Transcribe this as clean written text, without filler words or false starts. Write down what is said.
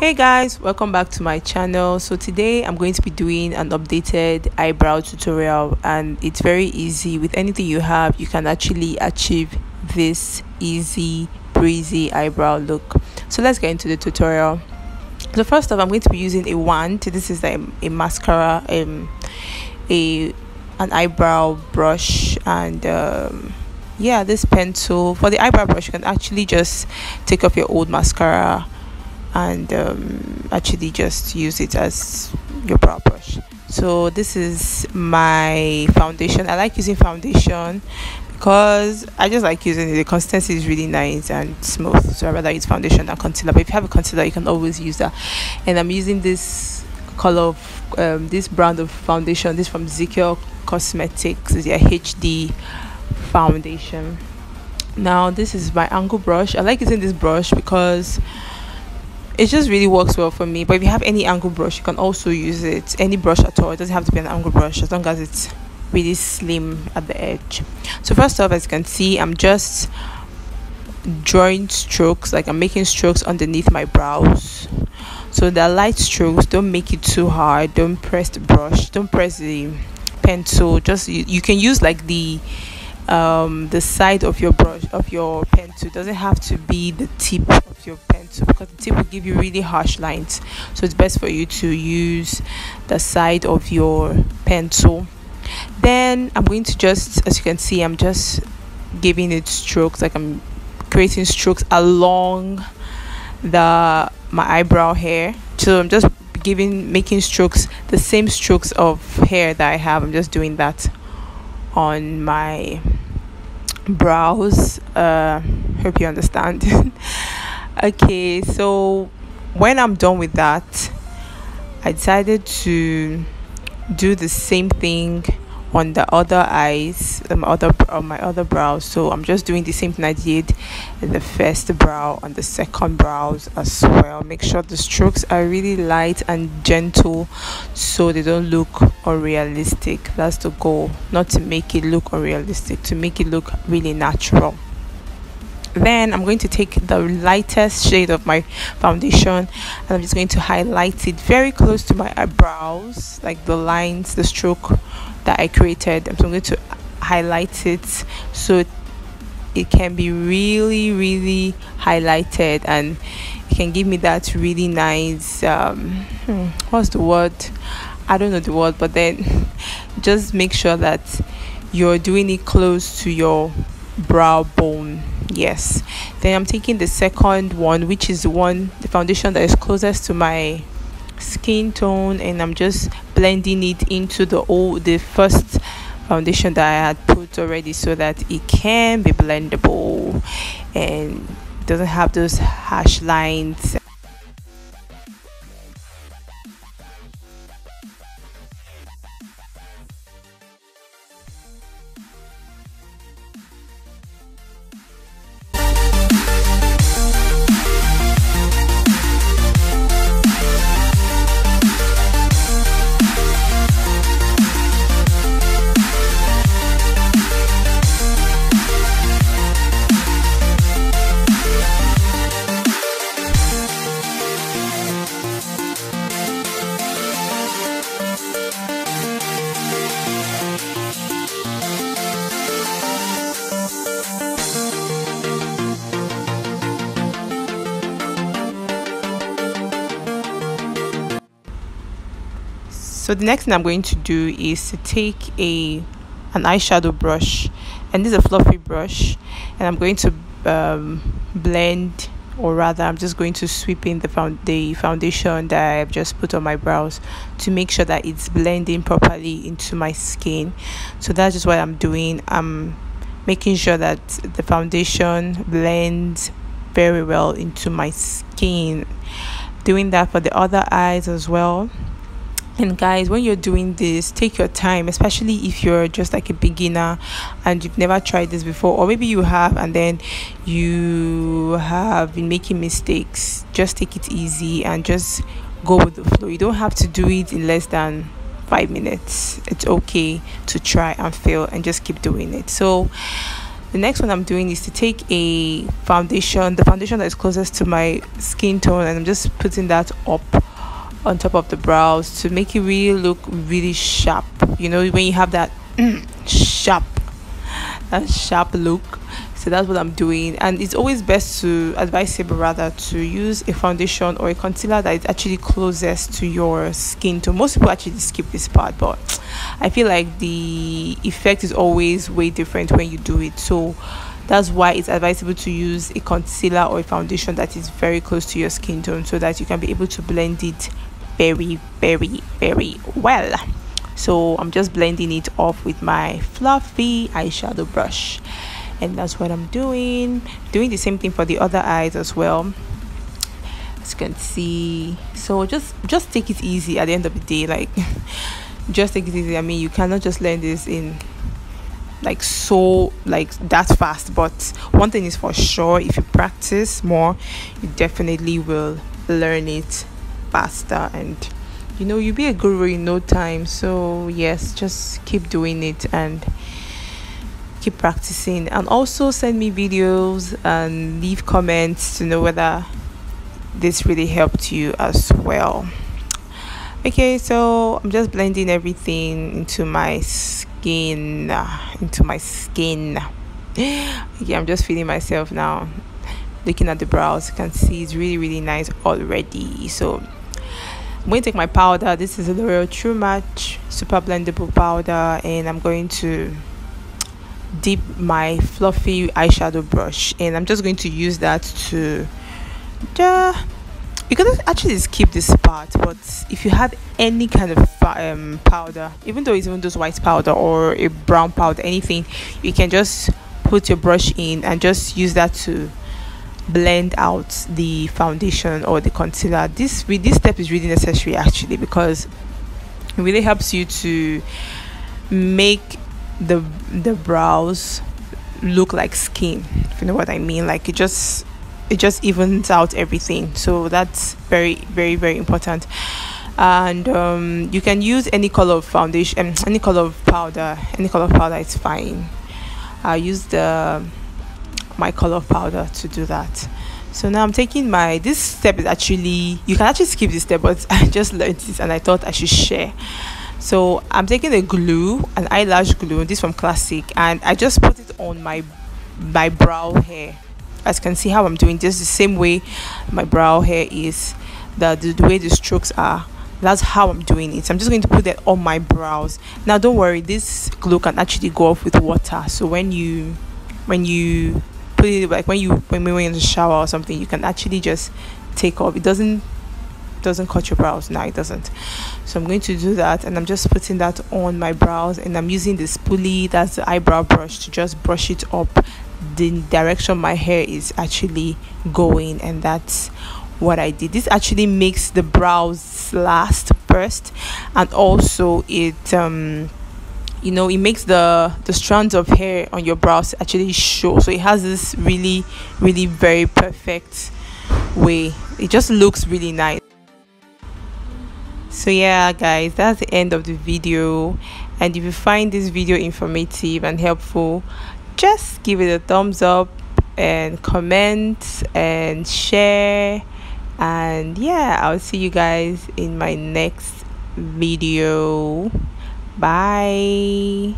Hey guys, welcome back to my channel. So today I'm going to be doing an updated eyebrow tutorial, and it's very easy. With anything you have, you can actually achieve this easy breezy eyebrow look. So let's get into the tutorial. So first off, I'm going to be using a wand. This is a mascara, an eyebrow brush, and yeah, this pencil. For the eyebrow brush, you can actually just take off your old mascara and actually just use it as your brow brush. So this is my foundation. I like using foundation because I just like using it. The consistency is really nice and smooth, so I rather use foundation than concealer. But if you have a concealer, you can always use that. And I'm using this color of this brand of foundation. This from Zikel Cosmetics. Is their HD Foundation. Now this is my angle brush. I like using this brush because it just really works well for me. But if you have any angle brush, you can also use it, any brush at all. It doesn't have to be an angle brush, as long as it's really slim at the edge. So first off, as you can see, I'm just drawing strokes, like I'm making strokes underneath my brows. So they're light strokes. Don't make it too hard. Don't press the brush, don't press the pencil. Just you can use like the side of your brush, of your pencil. It doesn't have to be the tip of your pencil, because the tip will give you really harsh lines. So it's best for you to use the side of your pencil. Then I'm going to just, as you can see, I'm just giving it strokes, like I'm creating strokes along my eyebrow hair. So I'm just making strokes, the same strokes of hair that I have. I'm just doing that on my brows. Hope you understand. Okay, so when I'm done with that, I decided to do the same thing on the other eyes, on my other brows. So I'm just doing the same thing I did in the first brow on the second brows as well. Make sure the strokes are really light and gentle so they don't look unrealistic. That's the goal, not to make it look unrealistic, to make it look really natural. Then I'm going to take the lightest shade of my foundation, and I'm just going to highlight it very close to my eyebrows, like the lines, the stroke that I created. So I'm going to highlight it so it can be really highlighted, and it can give me that really nice what's the word, I don't know the word, but then just make sure that you're doing it close to your brow bone. Yes. Then I'm taking the second one, which is the foundation that is closest to my skin tone, and I'm just blending it into the first foundation that I had put already, so that it can be blendable and doesn't have those harsh lines. So the next thing I'm going to do is to take an eyeshadow brush, and this is a fluffy brush, and I'm going to blend, or rather I'm just going to sweep in the foundation that I've just put on my brows to make sure that it's blending properly into my skin. So that's just what I'm doing. I'm making sure that the foundation blends very well into my skin. Doing that for the other eyes as well. And guys, when you're doing this, take your time, especially if you're just like a beginner and you've never tried this before, or maybe you have and then you have been making mistakes. Just take it easy and just go with the flow. You don't have to do it in less than 5 minutes. It's okay to try and fail and just keep doing it. So The next one I'm doing is to take a foundation, the foundation that is closest to my skin tone, and I'm just putting that up on top of the brows to make it really look really sharp. You know, when you have that sharp, that sharp look. So that's what I'm doing, and it's always best to advisable rather to use a foundation or a concealer that is actually closest to your skin tone. Most people actually skip this part, but I feel like the effect is always way different when you do it. So that's why it's advisable to use a concealer or a foundation that is very close to your skin tone, so that you can be able to blend it very very well. So I'm just blending it off with my fluffy eyeshadow brush, and that's what I'm doing the same thing for the other eyes as well, as you can see. So just take it easy at the end of the day, like just take it easy. I mean, you cannot just learn this in like that fast, but one thing is for sure, if you practice more, you definitely will learn it faster, and you know, you'll be a guru in no time. So yes, just keep doing it and keep practicing, and also send me videos and leave comments to know whether this really helped you as well. Okay, so I'm just blending everything into my skin. Okay, I'm just feeling myself now. Looking at the brows, you can see it's really nice already. So I'm going to take my powder. This is a L'Oreal True Match Super Blendable Powder, and I'm going to dip my fluffy eyeshadow brush, and I'm just going to use that to you can actually skip this part, but if you have any kind of powder, even though it's even just white powder or a brown powder, anything, you can just put your brush in and just use that to blend out the foundation or the concealer. This step is really necessary actually, because it really helps you to make the brows look like skin, if you know what I mean. Like it just evens out everything. So that's very important. And you can use any color of foundation, any color of powder is fine. I'll use my color of powder to do that. So now I'm taking this step is actually, you can actually skip this step, but I just learned this and I thought I should share. So I'm taking an eyelash glue, this from Classic, and I just put it on my brow hair. As you can see how I'm doing this, the same way my brow hair is, the way the strokes are, that's how I'm doing it. So I'm just going to put that on my brows. Now don't worry, this glue can actually go off with water. So when you put it, like when you're in the shower or something, you can actually just take off. It doesn't cut your brows. Now it doesn't. So I'm going to do that, and I'm just putting that on my brows, and I'm using the spoolie, that's the eyebrow brush, to just brush it up the direction my hair is actually going. And that's what I did. This actually makes the brows last first, and also it it makes the strands of hair on your brows actually show. So it has this really very perfect way. It just looks really nice. So yeah guys, that's the end of the video, and if you find this video informative and helpful, just give it a thumbs up and comment and share, and yeah, I'll see you guys in my next video. Bye.